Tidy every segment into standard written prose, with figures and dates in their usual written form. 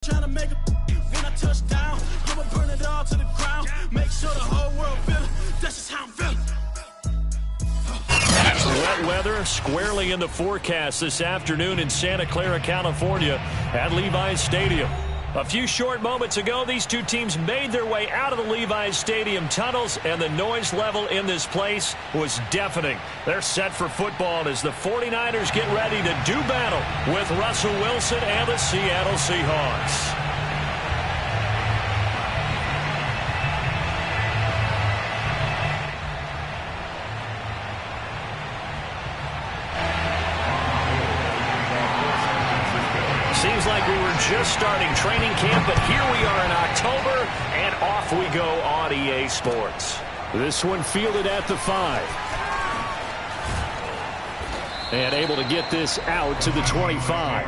Trying to make a when I touch down, I'ma burn it all to the ground. Make sure the whole world feel it. That's just how I'm feeling. Wet weather squarely in the forecast this afternoon in Santa Clara, California at Levi's Stadium. A few short moments ago, these two teams made their way out of the Levi's Stadium tunnels, and the noise level in this place was deafening. They're set for football as the 49ers get ready to do battle with Russell Wilson and the Seattle Seahawks. Seems like we were just starting training camp, but here we are in October, and off we go on EA Sports. This one fielded at the 5. And able to get this out to the 25.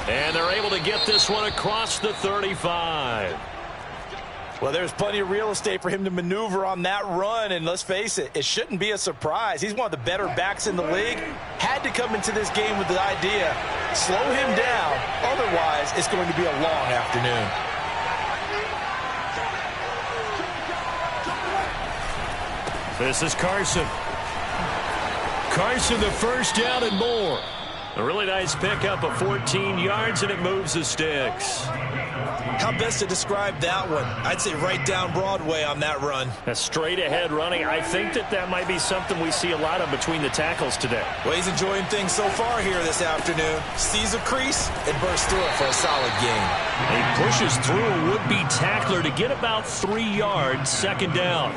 And they're able to get this one across the 35. Well, there's plenty of real estate for him to maneuver on that run, and let's face it, it shouldn't be a surprise. He's one of the better backs in the league. Had to come into this game with the idea, slow him down, otherwise it's going to be a long afternoon. This is Carson. Carson, the first down and more. A really nice pickup of 14 yards, and it moves the sticks. How best to describe that one? I'd say right down Broadway on that run. A straight-ahead running. I think that might be something we see a lot of between the tackles today. Well, he's enjoying things so far here this afternoon. Sees a crease and bursts through it for a solid gain. He pushes through a would-be tackler to get about 3 yards, second down.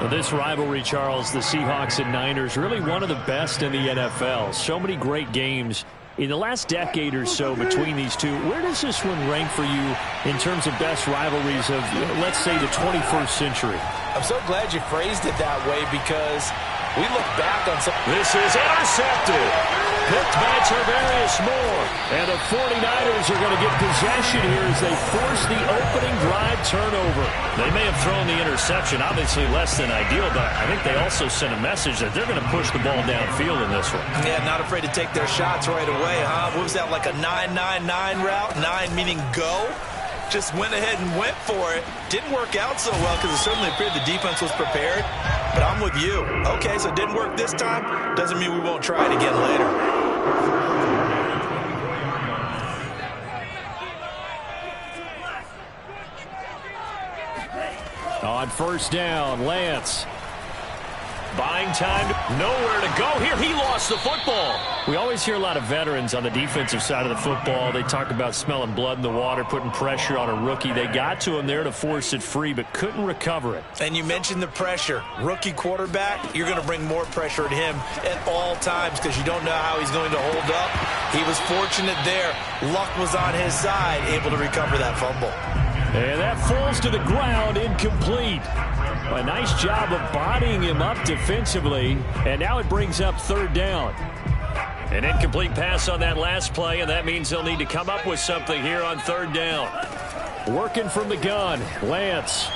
Well, this rivalry, Charles, the Seahawks and Niners, really one of the best in the NFL. So many great games in the last decade or so between these two. Where does this one rank for you in terms of best rivalries of, let's say, the 21st century? I'm so glad you phrased it that way because we look back on some... This is intercepted. Picked by Tarvarius Moore. And the 49ers are going to get possession here as they force the opening drive turnover. They may have thrown the interception, obviously less than ideal, but I think they also sent a message that they're going to push the ball downfield in this one. Yeah, not afraid to take their shots right away, huh? What was that, like a 9-9-9 route? 9 meaning go? Just went ahead and went for it. Didn't work out so well because it certainly appeared the defense was prepared. But I'm with you. Okay, so it didn't work this time. Doesn't mean we won't try it again later. On first down, Lance. Buying time, nowhere to go here. He lost the football. We always hear a lot of veterans on the defensive side of the football. They talk about smelling blood in the water, putting pressure on a rookie. They got to him there to force it free, but couldn't recover it. And you mentioned the pressure. Rookie quarterback, you're going to bring more pressure at him at all times because you don't know how he's going to hold up. He was fortunate there. Luck was on his side, able to recover that fumble. And that falls to the ground, incomplete. A nice job of bodying him up defensively, and now it brings up third down. An incomplete pass on that last play, and that means they'll need to come up with something here on third down. Working from the gun, Lance.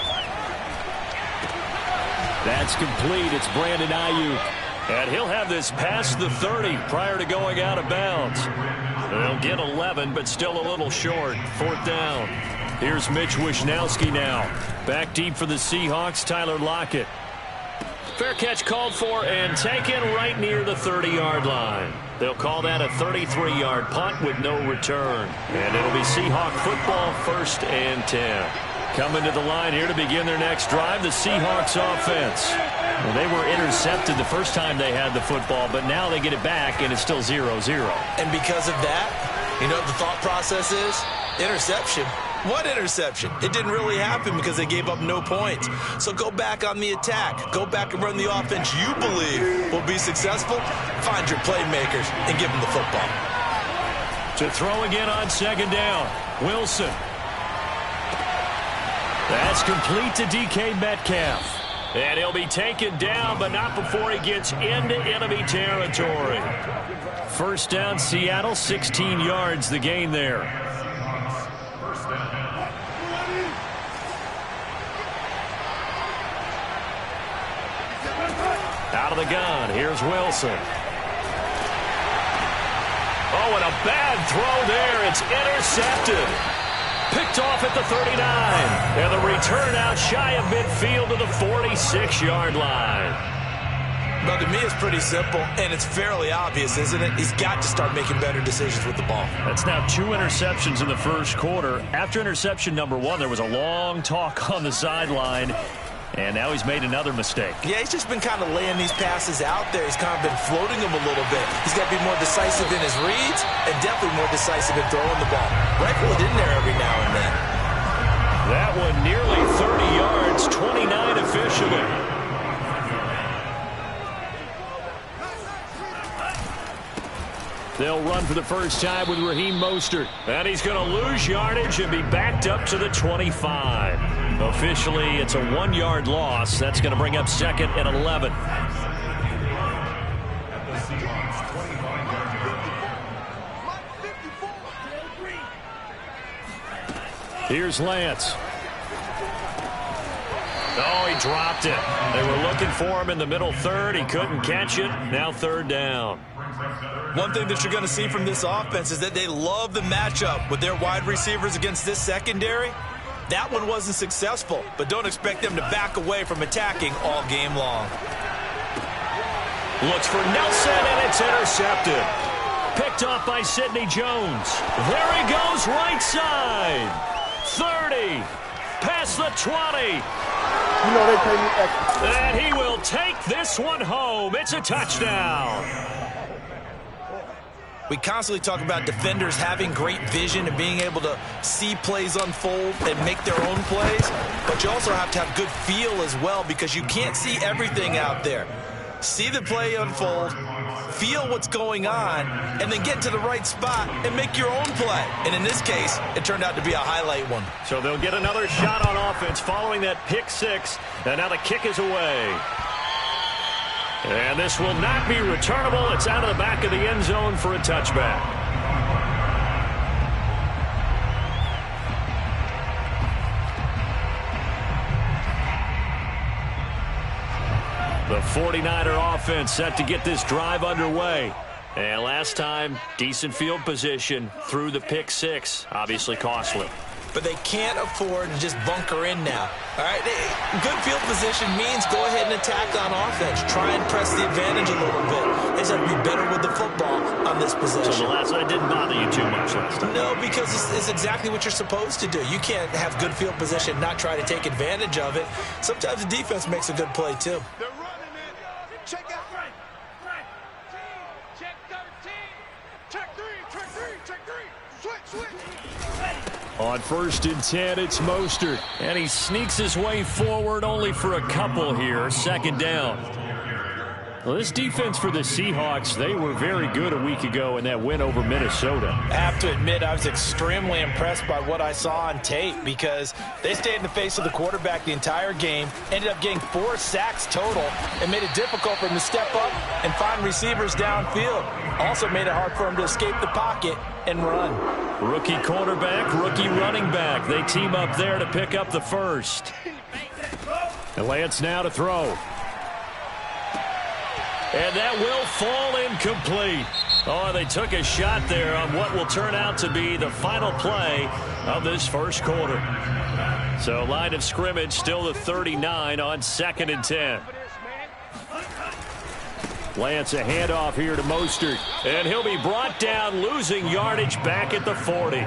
That's complete. It's Brandon Ayuk. And he'll have this past the 30 prior to going out of bounds. They'll get 11, but still a little short. Fourth down. Here's Mitch Wishnowsky now. Back deep for the Seahawks, Tyler Lockett. Fair catch called for and taken right near the 30-yard line. They'll call that a 33-yard punt with no return. And it'll be Seahawk football, 1st and 10. Coming to the line here to begin their next drive, the Seahawks offense. Well, they were intercepted the first time they had the football, but now they get it back, and it's still 0-0. And because of that, you know what the thought process is? Interception. What interception? It didn't really happen because they gave up no points. So go back on the attack. Go back and run the offense you believe will be successful. Find your playmakers and give them the football. To throw again on second down, Wilson. That's complete to DK Metcalf. And he'll be taken down, but not before he gets into enemy territory. First down, Seattle, 16 yards the gain there. Out of the gun, here's Wilson. Oh, and a bad throw there. It's intercepted. Picked off at the 39. And the return out shy of midfield to the 46-yard line. Well, to me, it's pretty simple, and it's fairly obvious, isn't it? He's got to start making better decisions with the ball. That's now 2 interceptions in the first quarter. After interception number 1, there was a long talk on the sideline. And now he's made another mistake. Yeah, he's just been kind of laying these passes out there. He's kind of been floating them a little bit. He's got to be more decisive in his reads and definitely more decisive in throwing the ball. Rifle it in there every now and then. That one nearly 30 yards, 29 officially. They'll run for the first time with Raheem Mostert. And he's going to lose yardage and be backed up to the 25. Officially, it's a 1-yard loss. That's going to bring up second and 11. Here's Lance. Oh, he dropped it. They were looking for him in the middle third. He couldn't catch it. Now third down. One thing that you're going to see from this offense is that they love the matchup with their wide receivers against this secondary. That one wasn't successful, but don't expect them to back away from attacking all game long. Looks for Nelson, and it's intercepted. Picked off by Sidney Jones. There he goes, right side. 30. Past the 20. You know they pay me extra. And he will take this one home. It's a touchdown. We constantly talk about defenders having great vision and being able to see plays unfold and make their own plays. But you also have to have good feel as well because you can't see everything out there. See the play unfold, feel what's going on, and then get to the right spot and make your own play. And in this case, it turned out to be a highlight one. So they'll get another shot on offense following that pick six. And now the kick is away. And this will not be returnable. It's out of the back of the end zone for a touchback. The 49er offense set to get this drive underway. And last time, decent field position through the pick six. Obviously costly. But they can't afford to just bunker in now. All right, good field position means go ahead and attack on offense. Try and press the advantage a little bit. They just have to be better with the football on this possession. So the last one didn't bother you too much last time? No, because it's exactly what you're supposed to do. You can't have good field position, not try to take advantage of it. Sometimes the defense makes a good play, too. They're running it. Check out. Check 13. Check 3. Check 3. Check 3. Switch. On 1st and 10, it's Mostert. And he sneaks his way forward only for a couple here. Second down. Well, this defense for the Seahawks, they were very good a week ago in that win over Minnesota. I have to admit, I was extremely impressed by what I saw on tape because they stayed in the face of the quarterback the entire game, ended up getting 4 sacks total, and made it difficult for him to step up and find receivers downfield. Also made it hard for him to escape the pocket and run. Rookie cornerback, rookie running back. They team up there to pick up the first. And Lance now to throw. And that will fall incomplete. Oh, they took a shot there on what will turn out to be the final play of this first quarter. So line of scrimmage still the 39 on 2nd and 10. Lance a handoff here to Mostert. And he'll be brought down, losing yardage back at the 40.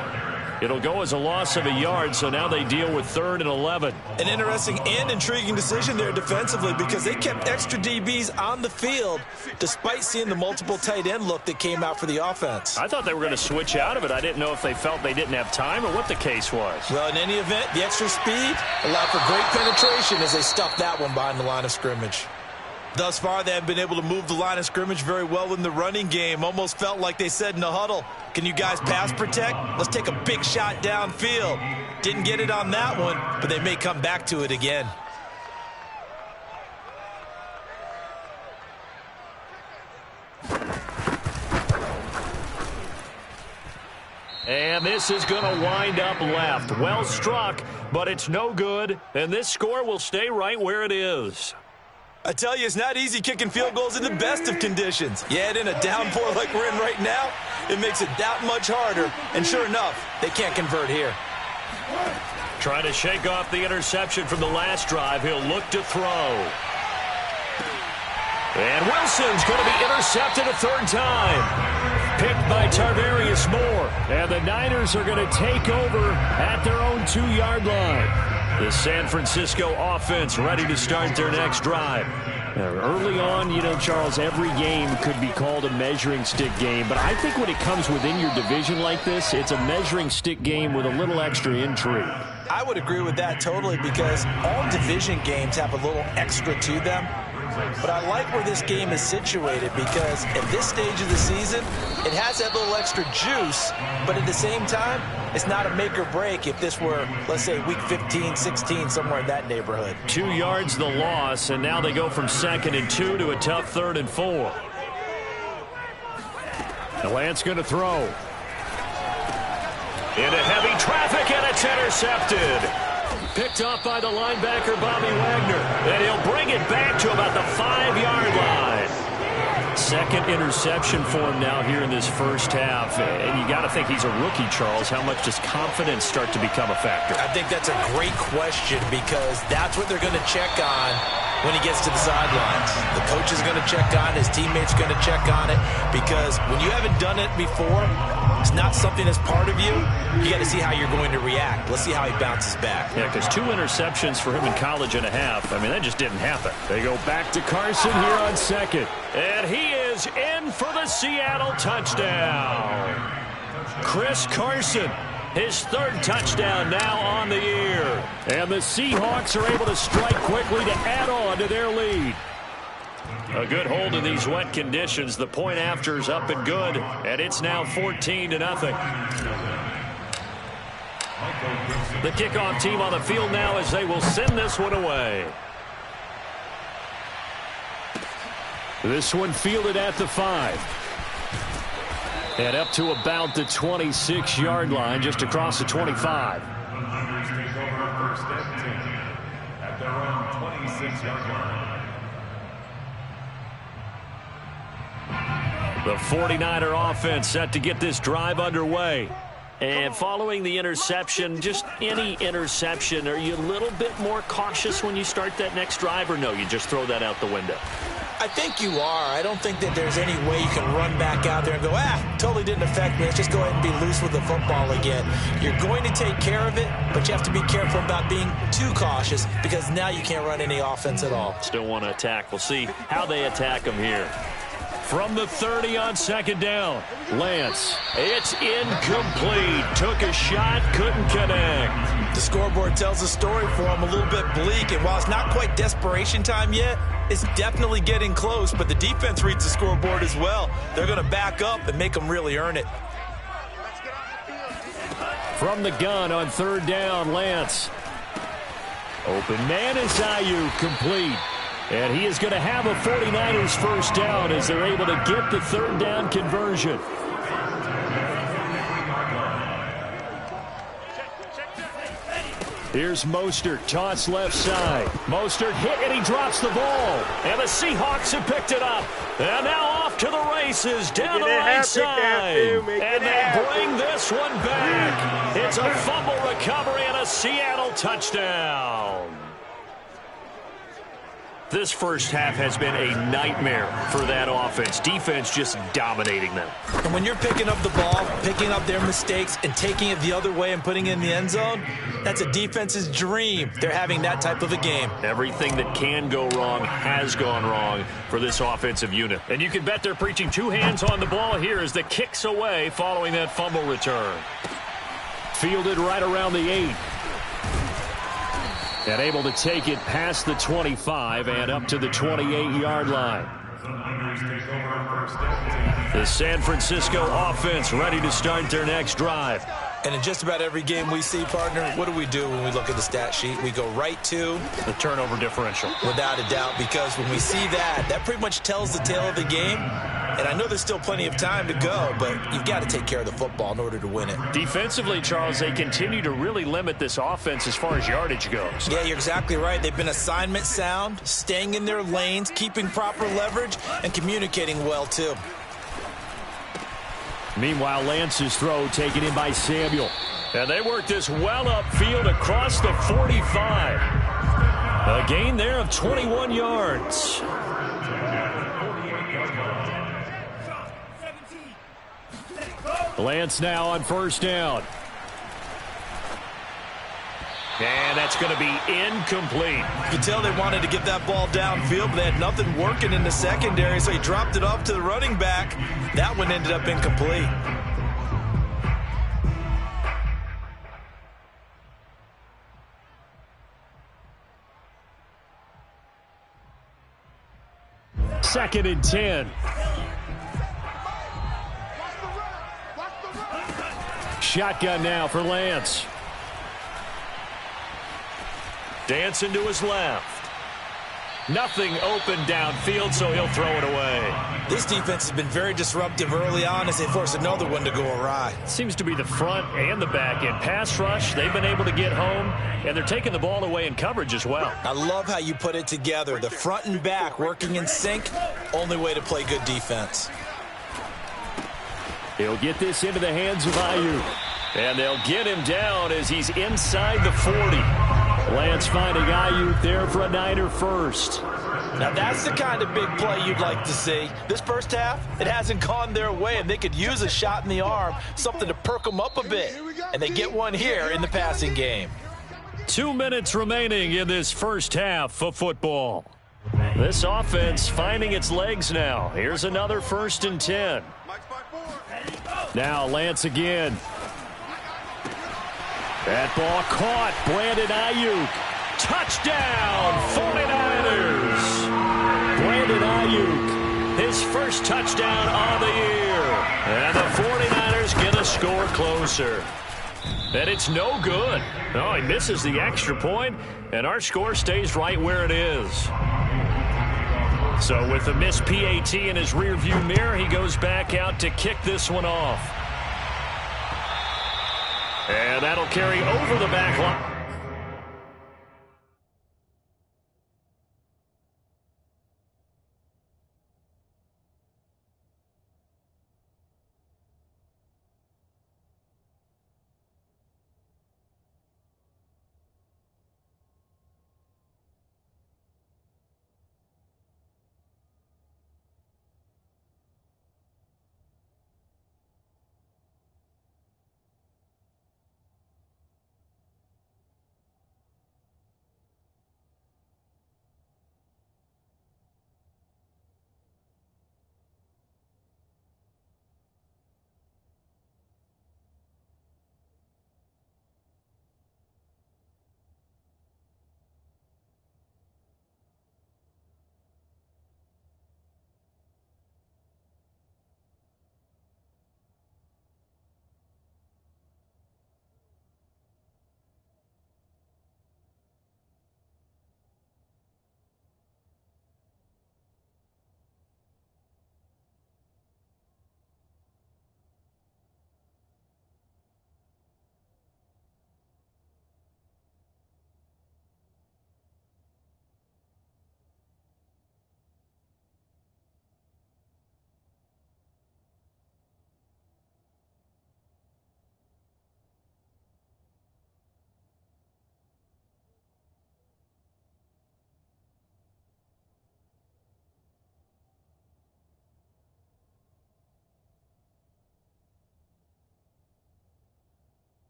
It'll go as a loss of a yard, so now they deal with 3rd and 11. An interesting and intriguing decision there defensively because they kept extra DBs on the field despite seeing the multiple tight end look that came out for the offense. I thought they were going to switch out of it. I didn't know if they felt they didn't have time or what the case was. Well, in any event, the extra speed allowed for great penetration as they stuffed that one behind the line of scrimmage. Thus far, they have been able to move the line of scrimmage very well in the running game. Almost felt like they said in the huddle, can you guys pass protect? Let's take a big shot downfield. Didn't get it on that one, but they may come back to it again. And this is going to wind up left. Well struck, but it's no good, and this score will stay right where it is. I tell you, it's not easy kicking field goals in the best of conditions. Yet in a downpour like we're in right now, it makes it that much harder. And sure enough, they can't convert here. Trying to shake off the interception from the last drive. He'll look to throw. And Wilson's going to be intercepted a 3rd time. Picked by Tarvarius Moore. And the Niners are going to take over at their own 2-yard line. The San Francisco offense ready to start their next drive. Early on, you know, Charles, every game could be called a measuring stick game. But I think when it comes within your division like this, it's a measuring stick game with a little extra intrigue. I would agree with that totally because all division games have a little extra to them. But I like where this game is situated because at this stage of the season, it has that little extra juice, but at the same time, it's not a make or break if this were, let's say, week 15, 16, somewhere in that neighborhood. 2 yards the loss, and now they go from 2nd and 2 to a tough 3rd and 4. And Lance going to throw. Into heavy traffic, and it's intercepted. Picked off by the linebacker, Bobby Wagner. And he'll bring it back to about the 5-yard line. 2nd interception for him now here in this first half. And you got to think he's a rookie, Charles. How much does confidence start to become a factor? I think that's a great question because that's what they're going to check on when he gets to the sidelines. The coach is going to check on it. His teammates are going to check on it because when you haven't done it before, it's not something that's part of you. You got to see how you're going to react. Let's see how he bounces back. Yeah, because 2 interceptions for him in college and a half. I mean, that just didn't happen. They go back to Carson here on 2nd. And he is in for the Seattle touchdown. Chris Carson, his 3rd touchdown now on the year. And the Seahawks are able to strike quickly to add on to their lead. A good hold in these wet conditions. The point after is up and good, and it's now 14-0. The kickoff team on the field now as they will send this one away. This one fielded at the 5. And up to about the 26-yard line, just across the 25. At their own 26-yard line. The 49er offense set to get this drive underway. And following the interception, just any interception, are you a little bit more cautious when you start that next drive, or no, you just throw that out the window? I think you are. I don't think that there's any way you can run back out there and go, totally didn't affect me. Let's just go ahead and be loose with the football again. You're going to take care of it, but you have to be careful about being too cautious because now you can't run any offense at all. Still want to attack. We'll see how they attack them here. From the 30 on 2nd down, Lance. It's incomplete. Took a shot, couldn't connect. The scoreboard tells the story for him, a little bit bleak, and while it's not quite desperation time yet, it's definitely getting close, but the defense reads the scoreboard as well. They're going to back up and make them really earn it. From the gun on 3rd down, Lance. Open man is Aiyuk, complete. And he is going to have a 49ers first down as they're able to get the 3rd down conversion. Here's Mostert, toss left side. Mostert hit and he drops the ball. And the Seahawks have picked it up. And now off to the races down the right side. And they bring this one back. It's a fumble recovery and a Seattle touchdown. This first half has been a nightmare for that offense. Defense just dominating them. And when you're picking up the ball, picking up their mistakes, and taking it the other way and putting it in the end zone, that's a defense's dream. They're having that type of a game. Everything that can go wrong has gone wrong for this offensive unit. And you can bet they're preaching two hands on the ball here as the kick's away following that fumble return. Fielded right around the 8. And able to take it past the 25 and up to the 28-yard line. The San Francisco offense ready to start their next drive. And in just about every game we see, partner, what do we do when we look at the stat sheet? We go right to the turnover differential. Without a doubt, because when we see that, that pretty much tells the tale of the game. And I know there's still plenty of time to go, but you've got to take care of the football in order to win it. Defensively, Charles, they continue to really limit this offense as far as yardage goes. Yeah, you're exactly right. They've been assignment sound, staying in their lanes, keeping proper leverage, and communicating well, too. Meanwhile, Lance's throw taken in by Samuel. And they work this well upfield across the 45. A gain there of 21 yards. Lance now on first down. And that's going to be incomplete. You can tell they wanted to get that ball downfield, but they had nothing working in the secondary, so he dropped it off to the running back. That one ended up incomplete. Second and 10. Shotgun now for Lance. Dancing to his left. Nothing open downfield, so he'll throw it away. This defense has been very disruptive early on as they force another one to go awry. Seems to be the front and the back end. Pass rush, they've been able to get home, and they're taking the ball away in coverage as well. I love how you put it together. The front and back working in sync, only way to play good defense. He'll get this into the hands of Ayuk. And they'll get him down as he's inside the 40. Lance finding Ayuk there for a Niner first. Now that's the kind of big play you'd like to see. This first half, it hasn't gone their way, and they could use a shot in the arm, something to perk them up a bit. And they get one here in the passing game. 2 minutes remaining in this first half of football. This offense finding its legs now. Here's another 1st and 10. Now Lance again. That ball caught. Brandon Ayuk. Touchdown, 49ers. Brandon Ayuk, his first touchdown on the year. And the 49ers get a score closer. And it's no good. Oh, he misses the extra point, and our score stays right where it is. So with the missed PAT in his rearview mirror, he goes back out to kick this one off. And that'll carry over the back line.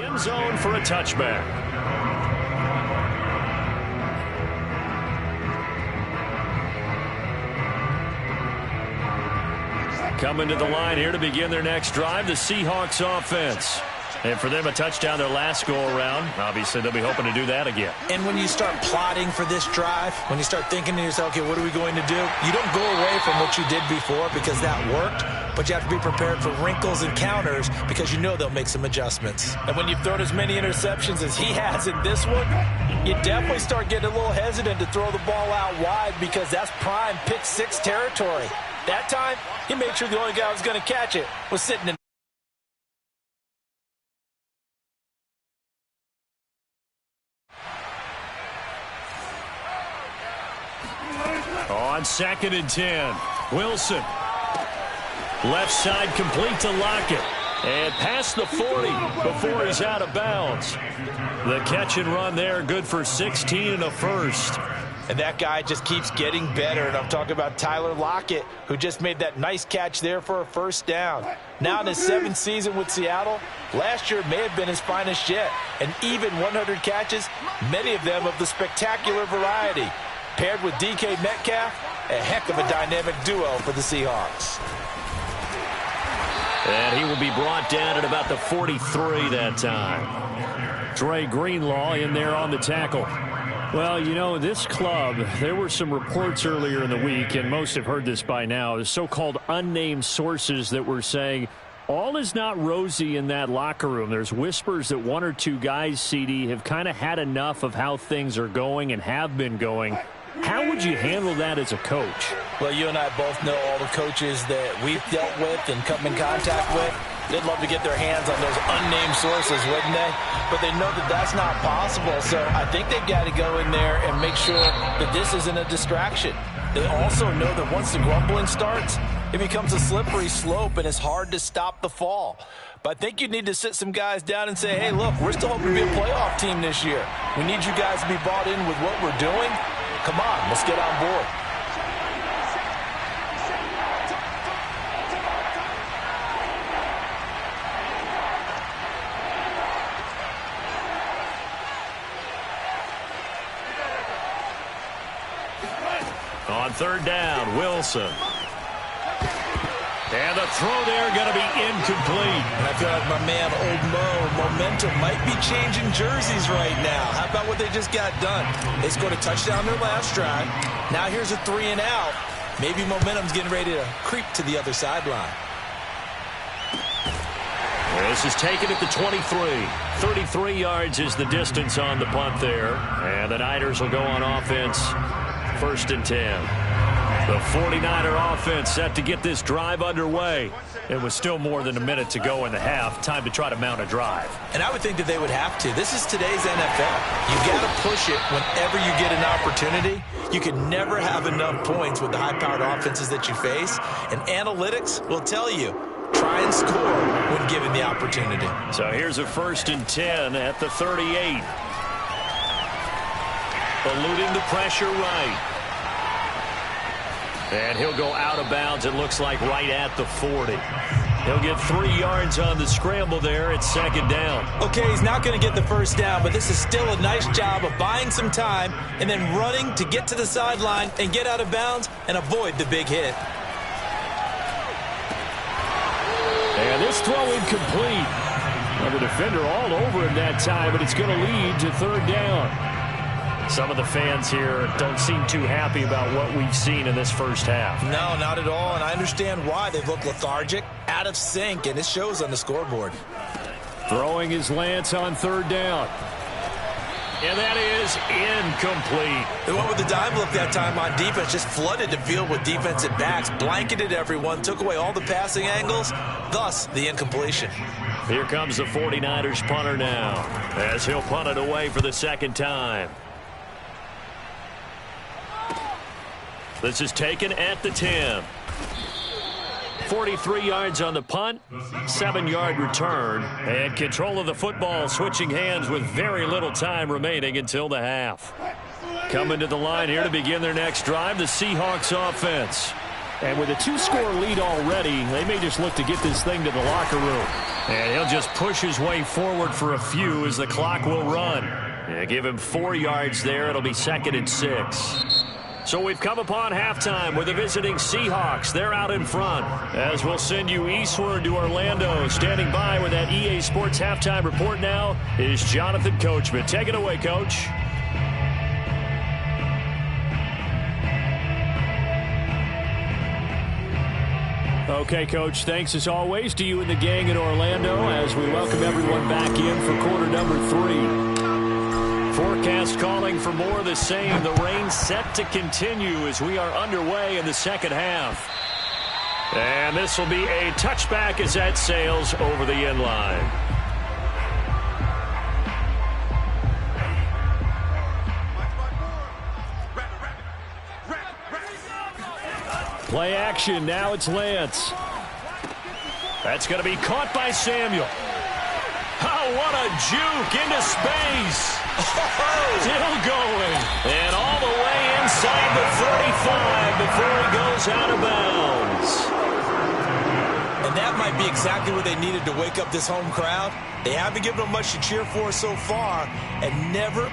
end zone for a touchback. Coming to the line here to begin their next drive, the Seahawks offense. And for them, a touchdown their last go-around. Obviously, they'll be hoping to do that again. And when you start plotting for this drive, when you start thinking to yourself, okay, what are we going to do? You don't go away from what you did before because that worked, but you have to be prepared for wrinkles and counters because you know they'll make some adjustments. And when you've thrown as many interceptions as he has in this one, you definitely start getting a little hesitant to throw the ball out wide because that's prime pick six territory. That time, he made sure the only guy who was going to catch it was sitting in. On 2nd and 10, Wilson. Left side complete to Lockett. And past the 40 before he's out of bounds. The catch and run there, good for 16 and a first. And that guy just keeps getting better. And I'm talking about Tyler Lockett, who just made that nice catch there for a first down. Now in his 7th season with Seattle, last year may have been his finest yet. And even 100 catches, many of them of the spectacular variety. Paired with DK Metcalf, a heck of a dynamic duo for the Seahawks. And he will be brought down at about the 43 that time. Dre Greenlaw in there on the tackle. Well, you know, this club, there were some reports earlier in the week, and most have heard this by now, the so-called unnamed sources that were saying all is not rosy in that locker room. There's whispers that one or two guys, CD, have kind of had enough of how things are going and have been going. How would you handle that as a coach? Well, you and I both know all the coaches that we've dealt with and come in contact with. They'd love to get their hands on those unnamed sources, wouldn't they? But they know that that's not possible. So I think they've got to go in there and make sure that this isn't a distraction. They also know that once the grumbling starts, it becomes a slippery slope and it's hard to stop the fall. But I think you need to sit some guys down and say, hey, look, we're still hoping to be a playoff team this year. We need you guys to be bought in with what we're doing. Come on, let's get on board. On 3rd down, Wilson. And the throw there going to be incomplete. And I feel like my man, Old Mo, momentum might be changing jerseys right now. How about what they just got done? They scored a touchdown their last drive. Now here's a 3 and out. Maybe momentum's getting ready to creep to the other sideline. This is taken at the 23. 33 yards is the distance on the punt there. And the Niners will go on offense. 1st and 10. The 49er offense set to get this drive underway. It was still more than a minute to go in the half. Time to try to mount a drive. And I would think that they would have to. This is today's NFL. You got to push it whenever you get an opportunity. You can never have enough points with the high-powered offenses that you face. And analytics will tell you, try and score when given the opportunity. So here's a 1st and 10 at the 38. Eluding the pressure right. And he'll go out of bounds, it looks like, right at the 40. He'll get 3 yards on the scramble there at 2nd down. Okay, he's not going to get the first down, but this is still a nice job of buying some time and then running to get to the sideline and get out of bounds and avoid the big hit. And this throw incomplete. Well, the defender all over him that time, but it's going to lead to 3rd down. Some of the fans here don't seem too happy about what we've seen in this first half. No, not at all, and I understand why. They've looked lethargic, out of sync, and it shows on the scoreboard. Throwing his Lance on 3rd down. And that is incomplete. They went with the dime look that time on defense, just flooded the field with defensive backs, blanketed everyone, took away all the passing angles, thus the incompletion. Here comes the 49ers punter now, as he'll punt it away for the 2nd time. This is taken at the 10. 43 yards on the punt, 7-yard return, and control of the football switching hands with very little time remaining until the half. Coming to the line here to begin their next drive, the Seahawks offense. And with a 2-score lead already, they may just look to get this thing to the locker room. And he'll just push his way forward for a few as the clock will run. Yeah, give him 4 yards there. It'll be 2nd and 6. So we've come upon halftime with the visiting Seahawks. They're out in front. As we'll send you eastward to Orlando. Standing by with that EA Sports halftime report now is Jonathan Coachman. Take it away, Coach. Okay, Coach, thanks as always to you and the gang in Orlando as we welcome everyone back in for quarter number 3. Forecast calling for more of the same. The rain set to continue as we are underway in the second half. And this will be a touchback as that sails over the end line. Play action. Now it's Lance. That's going to be caught by Samuel. Oh, what a juke into space. Still going. And all the way inside the 35 before he goes out of bounds. And that might be exactly what they needed to wake up this home crowd. They haven't given them much to cheer for so far and never...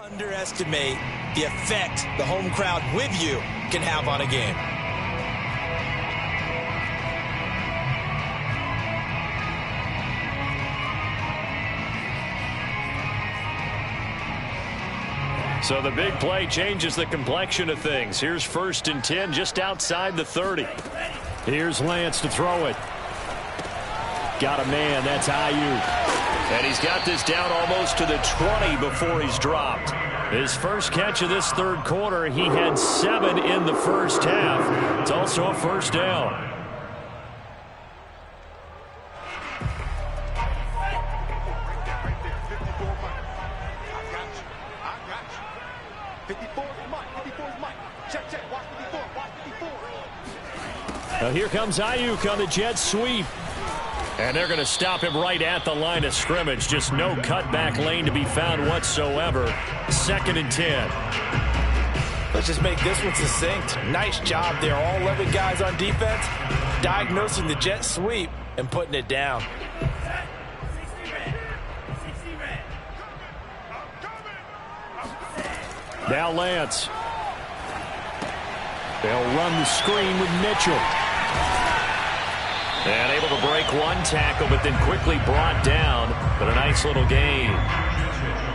Underestimate the effect the home crowd with you can have on a game. So the big play changes the complexion of things. Here's 1st and 10 just outside the 30. Here's Lance to throw it. Got a man. That's Ayuk. And he's got this down almost to the 20 before he's dropped. His first catch of this 3rd quarter, he had 7 in the 1st half. It's also a 1st down. Now here comes Ayuk on the jet sweep. And they're going to stop him right at the line of scrimmage. Just no cutback lane to be found whatsoever. 2nd and 10. Let's just make this one succinct. Nice job there. All 11 guys on defense diagnosing the jet sweep and putting it down. Now Lance. They'll run the screen with Mitchell. And able to break one tackle, but then quickly brought down. But a nice little gain.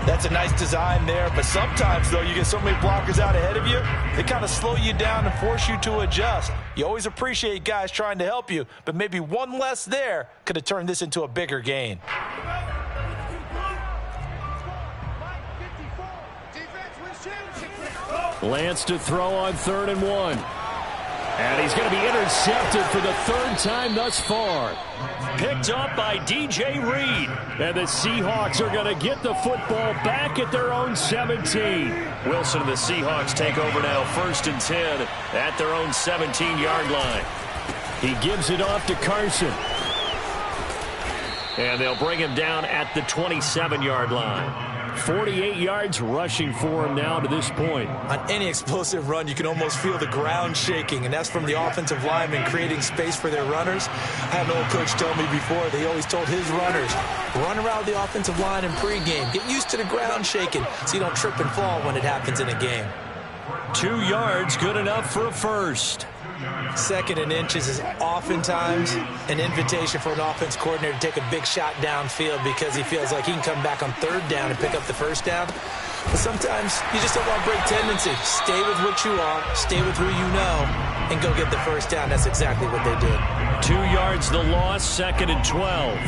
That's a nice design there, but sometimes, though, you get so many blockers out ahead of you, they kind of slow you down and force you to adjust. You always appreciate guys trying to help you, but maybe one less there could have turned this into a bigger gain. Lance to throw on 3rd and 1. And he's going to be intercepted for the 3rd time thus far. Picked up by DJ Reed. And the Seahawks are going to get the football back at their own 17. Wilson and the Seahawks take over now, 1st and 10 at their own 17-yard line. He gives it off to Carson. And they'll bring him down at the 27-yard line. 48 yards rushing for him now to this point. On any explosive run, you can almost feel the ground shaking, and that's from the offensive linemen creating space for their runners. I had an old coach tell me before, they always told his runners, run around the offensive line in pregame. Get used to the ground shaking so you don't trip and fall when it happens in a game. 2 yards, good enough for a 1st. 2nd and inches is oftentimes an invitation for an offense coordinator to take a big shot downfield because he feels like he can come back on 3rd down and pick up the 1st down. But sometimes you just don't want to break tendency. Stay with what you are, stay with who you know, and go get the 1st down. That's exactly what they did. 2 yards the loss, 2nd and 12.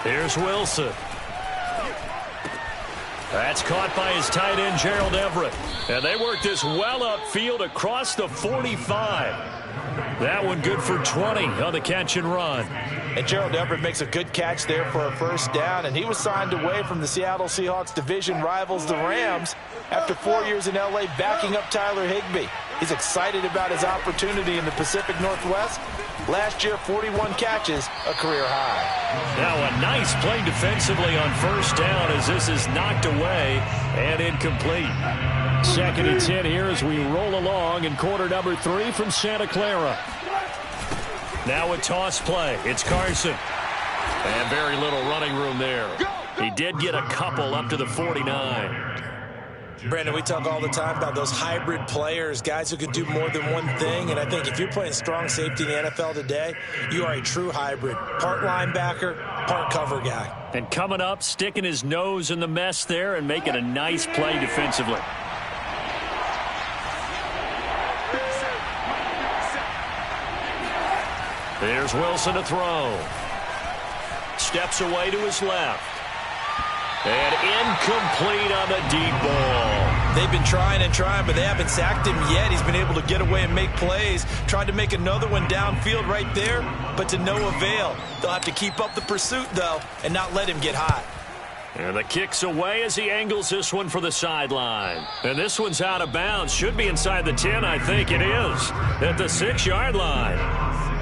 Here's Wilson. That's caught by his tight end, Gerald Everett. And they work this well upfield across the 45. That one good for 20 on the catch and run. And Gerald Everett makes a good catch there for a 1st down. And he was signed away from the Seattle Seahawks division rivals, the Rams, after 4 years in L.A. backing up Tyler Higbee. He's excited about his opportunity in the Pacific Northwest. Last year, 41 catches, a career high. Now a nice play defensively on 1st down as this is knocked away and incomplete. 2nd and 10 here as we roll along in quarter number 3 from Santa Clara. Now a toss play. It's Carson. And very little running room there. He did get a couple up to the 49. Brandon, we talk all the time about those hybrid players, guys who can do more than one thing. And I think if you're playing strong safety in the NFL today, you are a true hybrid. Part linebacker, part cover guy. And coming up, sticking his nose in the mess there and making a nice play defensively. There's Wilson to throw. Steps away to his left. And incomplete on the deep ball. They've been trying and trying, but they haven't sacked him yet. He's been able to get away and make plays. Tried to make another one downfield right there, but to no avail. They'll have to keep up the pursuit, though, and not let him get hot. And the kick's away as he angles this one for the sideline. And this one's out of bounds. Should be inside the 10, I think it is. At the 6-yard line.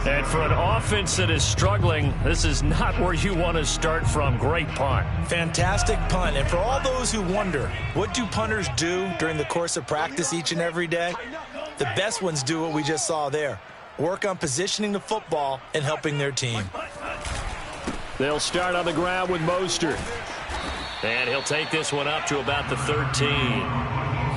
And for an offense that is struggling, this is not where you want to start from. Great punt. Fantastic punt. And for all those who wonder, what do punters do during the course of practice each and every day? The best ones do what we just saw there. Work on positioning the football and helping their team. They'll start on the ground with Mostert. And he'll take this one up to about the 13.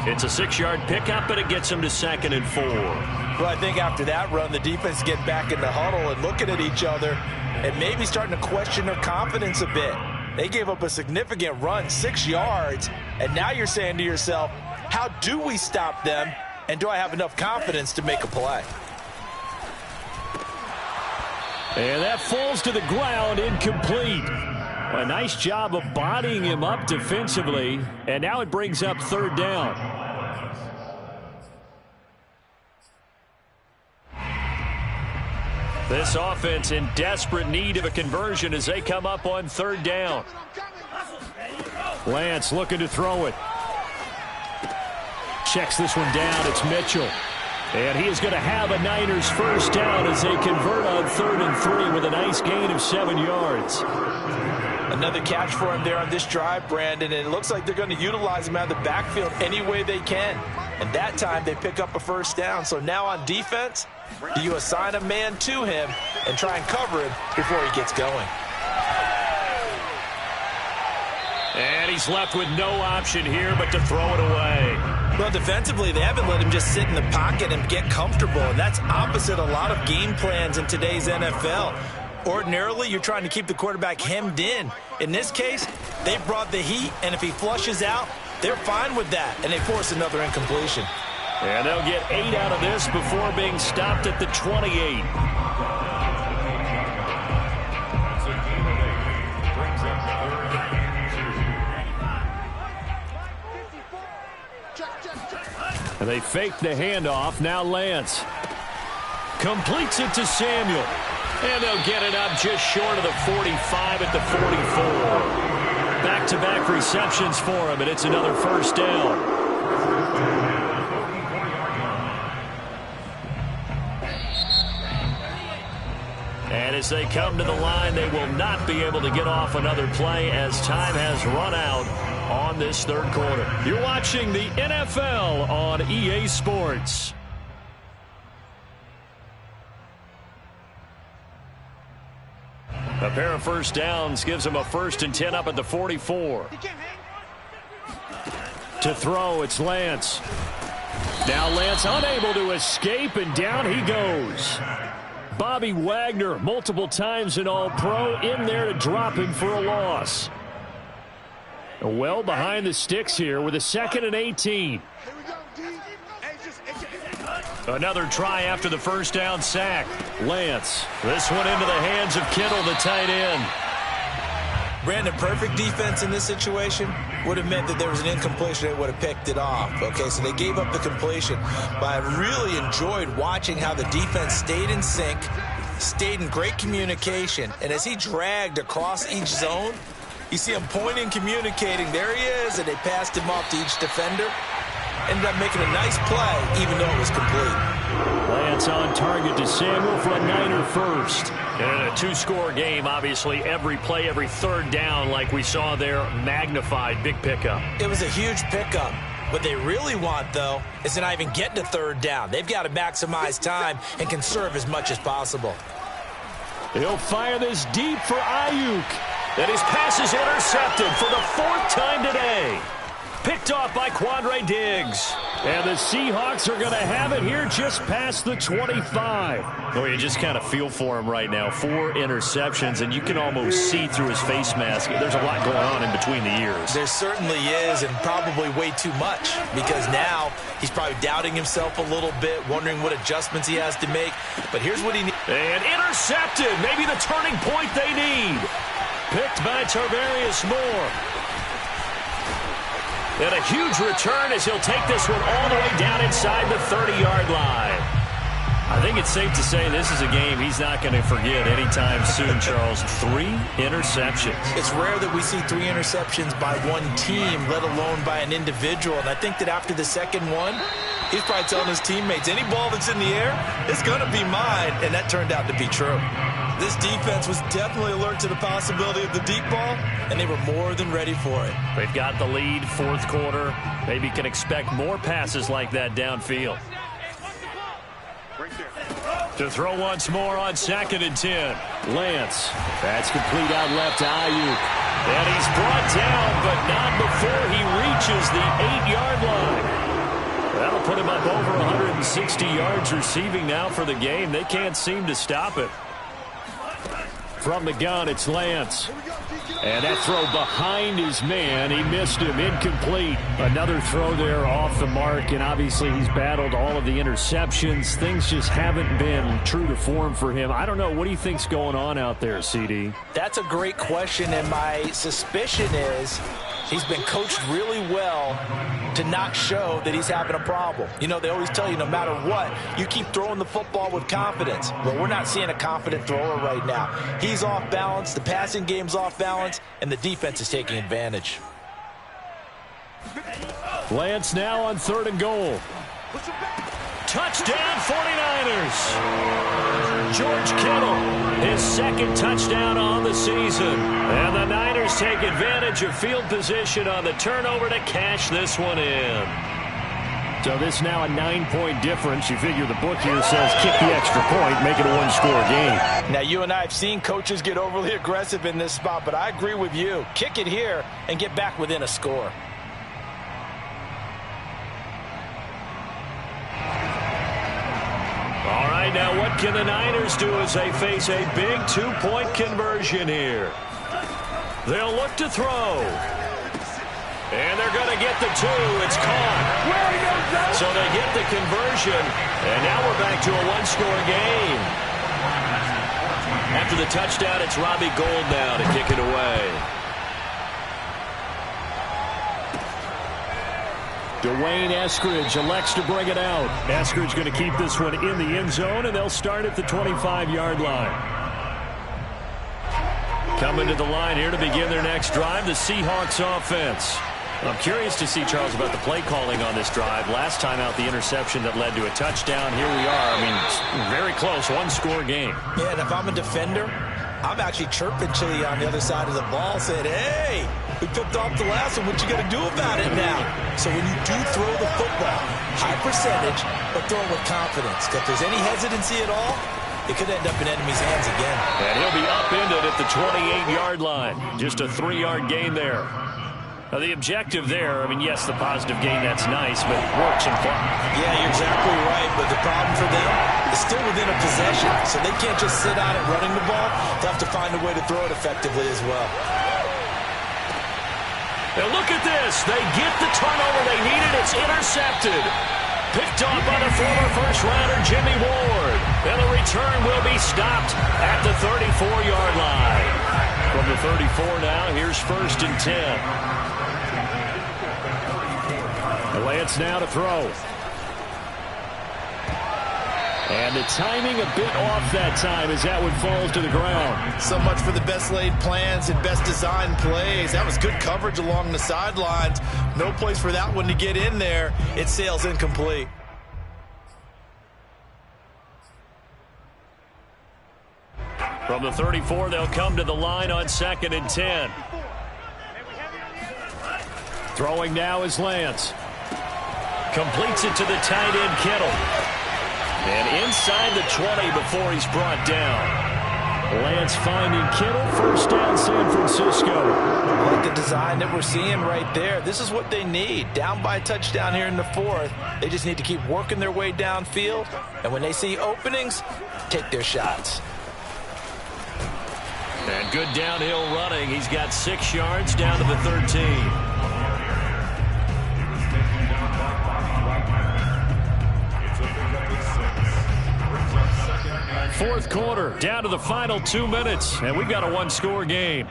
It's a 6-yard pickup, but it gets him to 2nd and 4. Well, I think after that run, the defense get back in the huddle and looking at each other and maybe starting to question their confidence a bit. They gave up a significant run, 6 yards, and now you're saying to yourself, how do we stop them, and do I have enough confidence to make a play? And that falls to the ground, incomplete. A nice job of bodying him up defensively, and now it brings up 3rd down. This offense in desperate need of a conversion as they come up on 3rd down. Lance looking to throw it. Checks this one down. It's Mitchell. And he is going to have a Niners 1st down as they convert on 3rd and 3 with a nice gain of 7 yards. Another catch for him there on this drive, Brandon, and it looks like they're going to utilize him out of the backfield any way they can. And that time they pick up a 1st down. So now on defense, do you assign a man to him and try and cover him before he gets going? And he's left with no option here but to throw it away. Well, defensively, they haven't let him just sit in the pocket and get comfortable, and that's opposite a lot of game plans in today's NFL. Ordinarily, you're trying to keep the quarterback hemmed in. In this case, they brought the heat, and if he flushes out, they're fine with that, and they force another incompletion. And they'll get 8 out of this before being stopped at the 28. And they fake the handoff. Now Lance completes it to Samuel. And they'll get it up just short of the 45 at the 44. Back-to-back receptions for him, and it's another 1st down. And as they come to the line, they will not be able to get off another play as time has run out on this 3rd quarter. You're watching the NFL on EA Sports. A pair of 1st downs gives them a 1st and 10 up at the 44. To throw, it's Lance. Now Lance unable to escape, and down he goes. Bobby Wagner, multiple times an All-Pro, in there to drop him for a loss. Well behind the sticks here with a 2nd and 18. Another try after the 1st down sack. Lance, this one into the hands of Kittle, the tight end. Brandon, perfect defense in this situation would have meant that there was an incompletion. They would have picked it off. Okay, so they gave up the completion. But I really enjoyed watching how the defense stayed in sync, stayed in great communication, and as he dragged across each zone, you see him pointing, communicating. There he is, and they passed him off to each defender. Ended up making a nice play, even though it was complete. Lance on target to Samuel for a Niner 1st. And a 2-score game, obviously, every play, every 3rd down, like we saw there, magnified, big pickup. It was a huge pickup. What they really want, though, is to not even get to 3rd down. They've got to maximize time and conserve as much as possible. He'll fire this deep for Ayuk. And his pass is intercepted for the 4th time today. Picked off by Quandre Diggs. And the Seahawks are going to have it here just past the 25. Oh, you just kind of feel for him right now. 4 interceptions, and you can almost see through his face mask. There's a lot going on in between the ears. There certainly is, and probably way too much, because now he's probably doubting himself a little bit, wondering what adjustments he has to make. But here's what he needs. And intercepted. Maybe the turning point they need. Picked by Tarvarius Moore. And a huge return as he'll take this one all the way down inside the 30-yard line. I think it's safe to say this is a game he's not going to forget anytime soon, Charles. 3 interceptions. It's rare that we see 3 interceptions by one team, let alone by an individual. And I think that after the second one, he's probably telling his teammates, any ball that's in the air, it's going to be mine. And that turned out to be true. This defense was definitely alert to the possibility of the deep ball, and they were more than ready for it. They've got the lead, 4th quarter. Maybe can expect more passes like that downfield. To throw once more on 2nd and 10. Lance. That's complete out left to Ayuk. And he's brought down, but not before he reaches the 8-yard line. That'll put him up over 160 yards receiving now for the game. They can't seem to stop it. From the gun, it's Lance. And that throw behind his man. He missed him. Incomplete. Another throw there off the mark, and obviously he's battled all of the interceptions. Things just haven't been true to form for him. I don't know. What do you think's going on out there, CD? That's a great question, and my suspicion is he's been coached really well to not show that he's having a problem. You know, they always tell you no matter what, you keep throwing the football with confidence. Well, we're not seeing a confident thrower right now. He's off balance, the passing game's off balance, and the defense is taking advantage. Lance now on 3rd and goal. Touchdown 49ers. George Kittle, his 2nd touchdown on the season. And the Niners take advantage of field position on the turnover to cash this one in. So this now a 9-point difference. You figure the book here says kick the extra point, make it a 1-score game. Now, you and I have seen coaches get overly aggressive in this spot, but I agree with you. Kick it here and get back within a score. All right, now what can the Niners do as they face a big 2-point conversion here? They'll look to throw. And they're going to get the 2. It's caught. So they get the conversion, and now we're back to a 1-score game. After the touchdown, it's Robbie Gould now to kick it away. Dwayne Eskridge elects to bring it out. Eskridge going to keep this one in the end zone, and they'll start at the 25-yard line. Coming to the line here to begin their next drive, the Seahawks offense. I'm curious to see, Charles, about the play calling on this drive. Last time out, the interception that led to a touchdown. Here we are. I mean, very close, 1-score game. Yeah, and if I'm a defender, I'm actually chirping Chili on the other side of the ball, saying, hey, we picked off the last one. What you going to do about it now? So when you do throw the football, high percentage, but throw it with confidence. If there's any hesitancy at all, it could end up in enemy's hands again. And he'll be upended at the 28-yard line. Just a 3-yard gain there. Now, the objective there, I mean, yes, the positive gain, that's nice, but works and fun. Yeah, you're exactly right, but the problem for them is still within a possession, so they can't just sit out it running the ball. They'll have to find a way to throw it effectively as well. Now look at this. They get the turnover they needed. It's intercepted. Picked off by the former first-rounder Jimmy Ward. And the return will be stopped at the 34-yard line. From the 34 now, here's 1st and 10. Lance now to throw. And the timing a bit off that time as that one falls to the ground. So much for the best laid plans and best designed plays. That was good coverage along the sidelines. No place for that one to get in there. It sails incomplete. From the 34, they'll come to the line on 2nd and 10. Throwing now is Lance. Completes it to the tight end, Kittle. And inside the 20 before he's brought down. Lance finding Kittle, 1st down San Francisco. I like the design that we're seeing right there. This is what they need. Down by a touchdown here in the 4th. They just need to keep working their way downfield. And when they see openings, take their shots. And good downhill running. He's got 6 yards down to the 13. 4th quarter, down to the final 2 minutes, and we've got a 1-score game.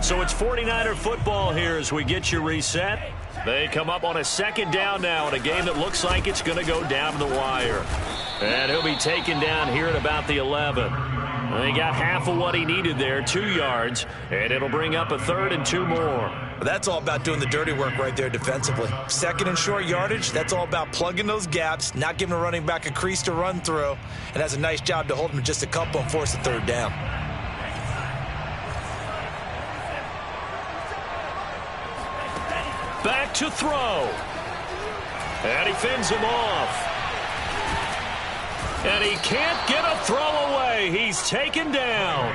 So it's 49er football here as we get you reset. They come up on a 2nd down now in a game that looks like it's going to go down to the wire. And he'll be taken down here at about the 11. He got half of what he needed there, 2 yards, and it'll bring up a 3rd and 2 more. That's all about doing the dirty work right there defensively. 2nd and short yardage, that's all about plugging those gaps, not giving a running back a crease to run through, and has a nice job to hold him just a couple and force the 3rd down. Back to throw. And he fends him off. And he can't get a throw away. He's taken down.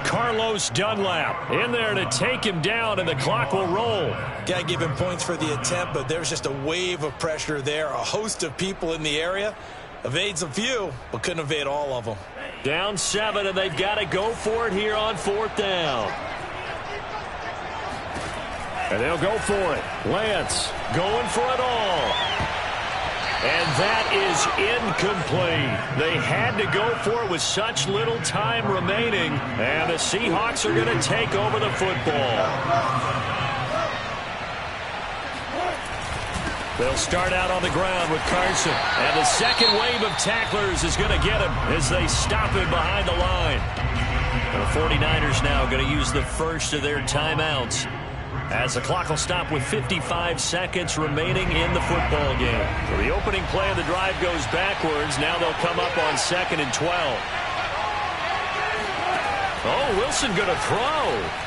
Carlos Dunlap in there to take him down, and the clock will roll. Got to give him points for the attempt, but there's just a wave of pressure there. A host of people in the area. Evades a few, but couldn't evade all of them. Down 7, and they've got to go for it here on 4th down. And they'll go for it. Lance going for it all. And that is incomplete. They had to go for it with such little time remaining. And the Seahawks are going to take over the football. They'll start out on the ground with Carson. And the second wave of tacklers is going to get him as they stop him behind the line. The 49ers now going to use the first of their timeouts, as the clock will stop with 55 seconds remaining in the football game. So the opening play of the drive goes backwards. Now they'll come up on 2nd and 12. Oh, Wilson going to throw.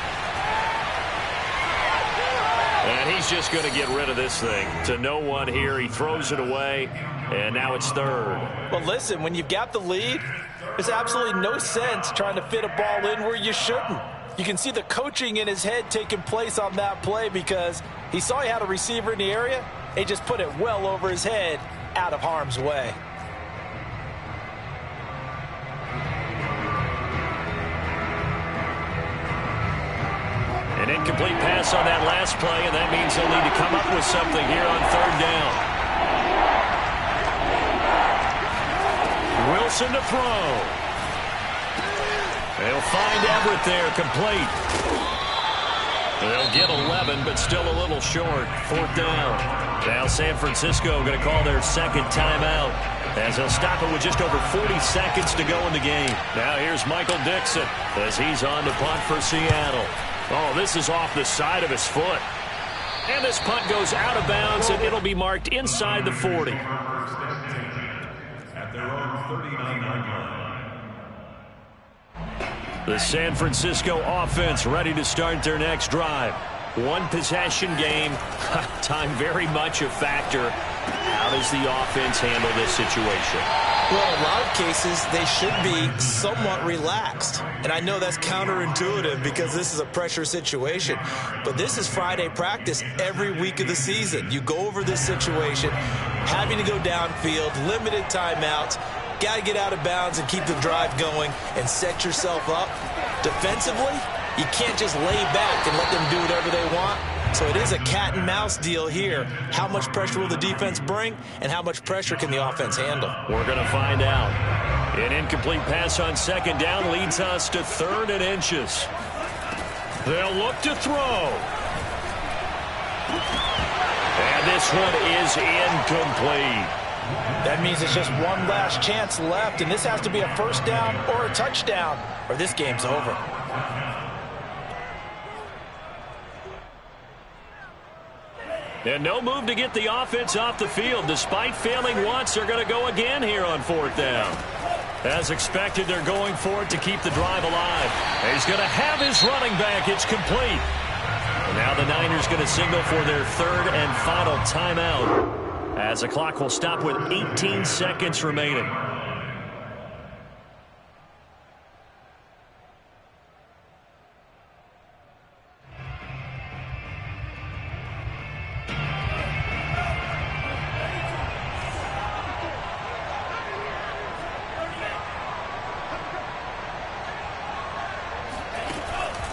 And he's just going to get rid of this thing to no one here. He throws it away, and now it's 3rd. Well, listen, when you've got the lead, there's absolutely no sense trying to fit a ball in where you shouldn't. You can see the coaching in his head taking place on that play because he saw he had a receiver in the area. He just put it well over his head, out of harm's way. An incomplete pass on that last play, and that means they'll need to come up with something here on 3rd down. Wilson to throw. They'll find Everett there, complete. They'll get 11, but still a little short. 4th down. Now San Francisco going to call their second timeout, as they'll stop it with just over 40 seconds to go in the game. Now here's Michael Dixon as he's on to punt for Seattle. Oh, this is off the side of his foot. And this punt goes out of bounds, and it'll be marked inside the 40. At their own 39-yard line. The San Francisco offense ready to start their next drive. One possession game. Time very much a factor. How does the offense handle this situation? Well, in a lot of cases, they should be somewhat relaxed. And I know that's counterintuitive because this is a pressure situation. But this is Friday practice every week of the season. You go over this situation, having to go downfield, limited timeouts. Got to get out of bounds and keep the drive going and set yourself up. Defensively, you can't just lay back and let them do whatever they want. So it is a cat and mouse deal here. How much pressure will the defense bring, and how much pressure can the offense handle? We're going to find out. An incomplete pass on 2nd down leads us to 3rd and inches. They'll look to throw. And this one is incomplete. That means it's just one last chance left, and this has to be a 1st down or a touchdown, or this game's over. And no move to get the offense off the field. Despite failing once, they're going to go again here on 4th down. As expected, they're going for it to keep the drive alive. And he's going to have his running back. It's complete. And now the Niners going to signal for their 3rd and final timeout, as the clock will stop with 18 seconds remaining.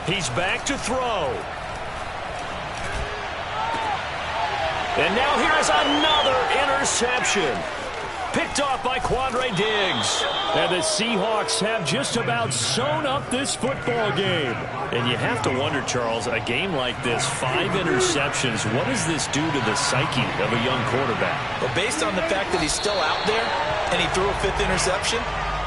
He's back to throw. And now here's another interception. Picked off by Quandre Diggs. And the Seahawks have just about sewn up this football game. And you have to wonder, Charles, a game like this, 5 interceptions, what does this do to the psyche of a young quarterback? Well, based on the fact that he's still out there and he threw a 5th interception,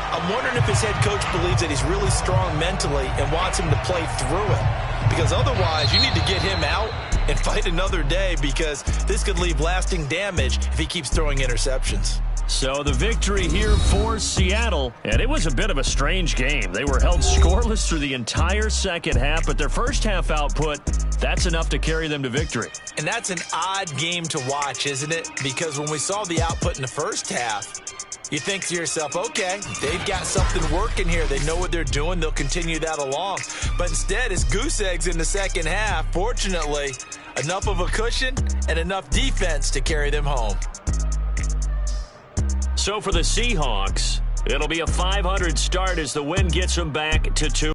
I'm wondering if his head coach believes that he's really strong mentally and wants him to play through it. Because otherwise, you need to get him out and fight another day, because this could leave lasting damage if he keeps throwing interceptions. So the victory here for Seattle, and it was a bit of a strange game. They were held scoreless through the entire second half, but their first half output, that's enough to carry them to victory. And that's an odd game to watch, isn't it? Because when we saw the output in the first half, you think to yourself, okay, they've got something working here. They know what they're doing. They'll continue that along. But instead, it's goose eggs in the second half. Fortunately, enough of a cushion and enough defense to carry them home. So for the Seahawks, it'll be a 500 start as the win gets them back to 2.